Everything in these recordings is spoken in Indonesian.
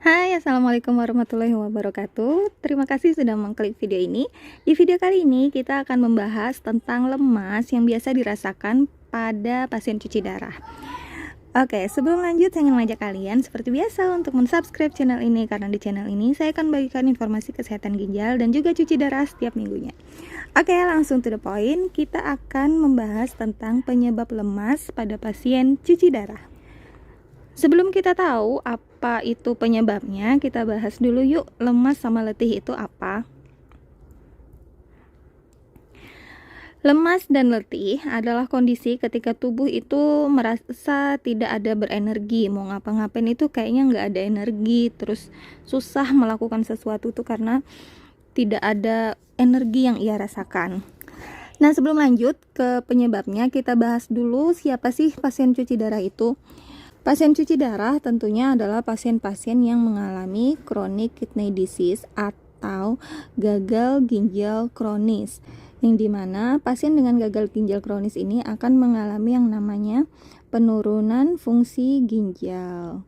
Hai, assalamualaikum warahmatullahi wabarakatuh. Terima kasih sudah mengklik video ini. Di video kali ini kita akan membahas tentang lemas yang biasa dirasakan pada pasien cuci darah. Oke, sebelum lanjut saya ingin mengajak kalian seperti biasa untuk mensubscribe channel ini, karena di channel ini saya akan bagikan informasi kesehatan ginjal dan juga cuci darah setiap minggunya. Oke, langsung to the point. Kita akan membahas tentang penyebab lemas pada pasien cuci darah. Sebelum kita tahu apa itu penyebabnya, kita bahas dulu yuk, lemas sama letih itu apa. Lemas dan letih adalah kondisi ketika tubuh itu merasa tidak ada berenergi, mau ngapa-ngapain itu kayaknya nggak ada energi, terus susah melakukan sesuatu tuh karena tidak ada energi yang ia rasakan. Nah, sebelum lanjut ke penyebabnya, kita bahas dulu siapa sih pasien cuci darah itu. Pasien cuci darah tentunya adalah pasien-pasien yang mengalami chronic kidney disease atau gagal ginjal kronis, yang dimana pasien dengan gagal ginjal kronis ini akan mengalami yang namanya penurunan fungsi ginjal.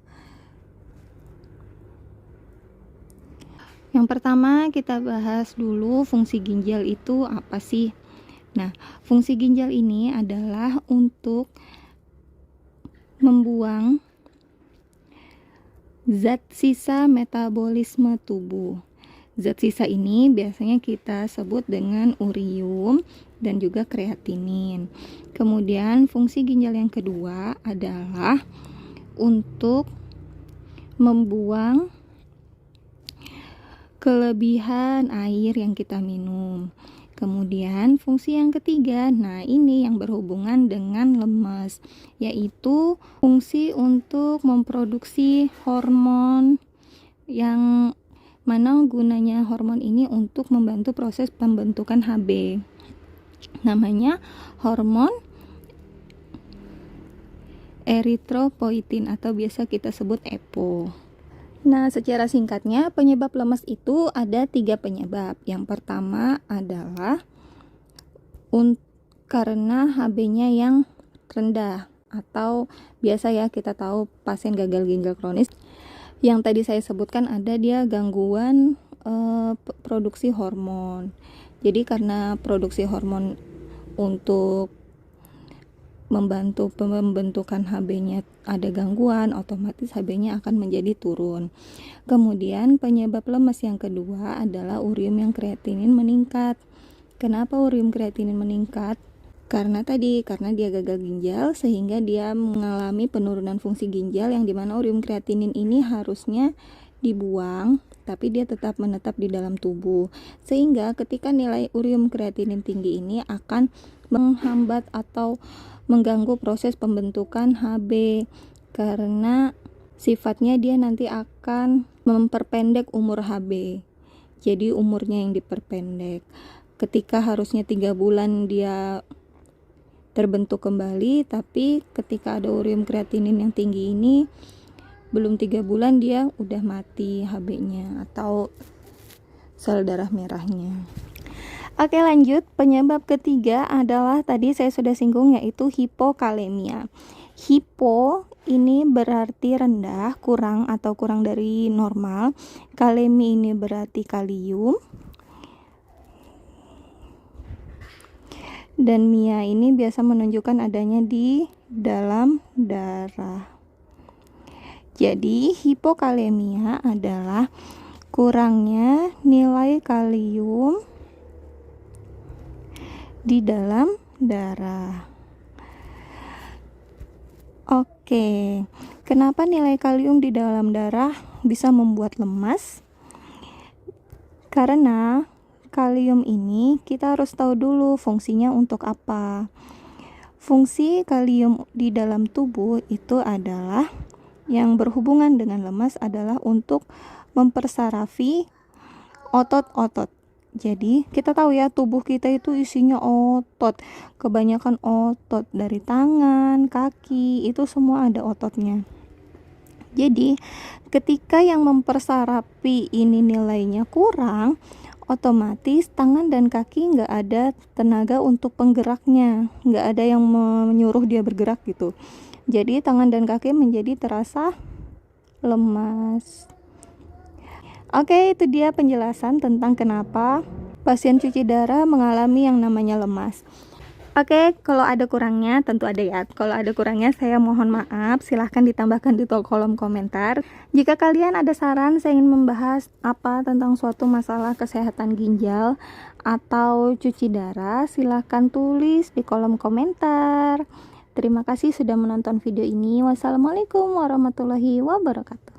Yang pertama kita bahas dulu fungsi ginjal itu apa sih. Nah, fungsi ginjal ini adalah untuk membuang zat sisa metabolisme tubuh. Zat sisa ini biasanya kita sebut dengan urium dan juga kreatinin. Kemudian fungsi ginjal yang kedua adalah untuk membuang kelebihan air yang kita minum. Kemudian fungsi yang ketiga, nah ini yang berhubungan dengan lemas, yaitu fungsi untuk memproduksi hormon, yang mana gunanya hormon ini untuk membantu proses pembentukan HB. Namanya hormon eritropoietin atau biasa kita sebut EPO. Nah, secara singkatnya penyebab lemas itu ada 3 penyebab. Yang pertama adalah karena HB-nya yang rendah, atau biasa ya kita tahu pasien gagal ginjal kronis yang tadi saya sebutkan ada dia gangguan produksi hormon. Jadi karena produksi hormon untuk membantu pembentukan HB-nya ada gangguan, otomatis HB-nya akan menjadi turun. Kemudian penyebab lemas yang kedua adalah urium yang kreatinin meningkat. Kenapa urium kreatinin meningkat? Karena dia gagal ginjal sehingga dia mengalami penurunan fungsi ginjal, yang dimana urium kreatinin ini harusnya dibuang tapi dia tetap menetap di dalam tubuh, sehingga ketika nilai urium kreatinin tinggi ini akan menghambat atau mengganggu proses pembentukan HB, karena sifatnya dia nanti akan memperpendek umur HB. Jadi umurnya yang diperpendek. Ketika harusnya 3 bulan dia terbentuk kembali, tapi ketika ada urium kreatinin yang tinggi ini belum 3 bulan dia udah mati HB-nya atau sel darah merahnya. Oke, lanjut. Penyebab ketiga adalah tadi saya sudah singgung, yaitu hipokalemia. Hipo ini berarti rendah, kurang atau kurang dari normal. Kalemi ini berarti kalium. Dan mia ini biasa menunjukkan adanya di dalam darah. Jadi hipokalemia adalah kurangnya nilai kalium di dalam darah. Oke, kenapa nilai kalium di dalam darah bisa membuat lemas? Karena kalium ini kita harus tahu dulu fungsinya untuk apa. Fungsi kalium di dalam tubuh itu adalah yang berhubungan dengan lemas adalah untuk mempersarafi otot-otot. Jadi kita tahu ya, tubuh kita itu isinya otot, kebanyakan otot dari tangan, kaki, itu semua ada ototnya. Jadi ketika yang mempersarafi ini nilainya kurang, otomatis tangan dan kaki nggak ada tenaga untuk penggeraknya, nggak ada yang menyuruh dia bergerak gitu. Jadi tangan dan kaki menjadi terasa lemas. Oke, itu dia penjelasan tentang kenapa pasien cuci darah mengalami yang namanya lemas. Oke, kalau ada kurangnya tentu ada ya. Kalau ada kurangnya saya mohon maaf, silahkan ditambahkan di kolom komentar. Jika kalian ada saran saya ingin membahas apa tentang suatu masalah kesehatan ginjal atau cuci darah, silahkan tulis di kolom komentar. Terima kasih sudah menonton video ini. Wassalamualaikum warahmatullahi wabarakatuh.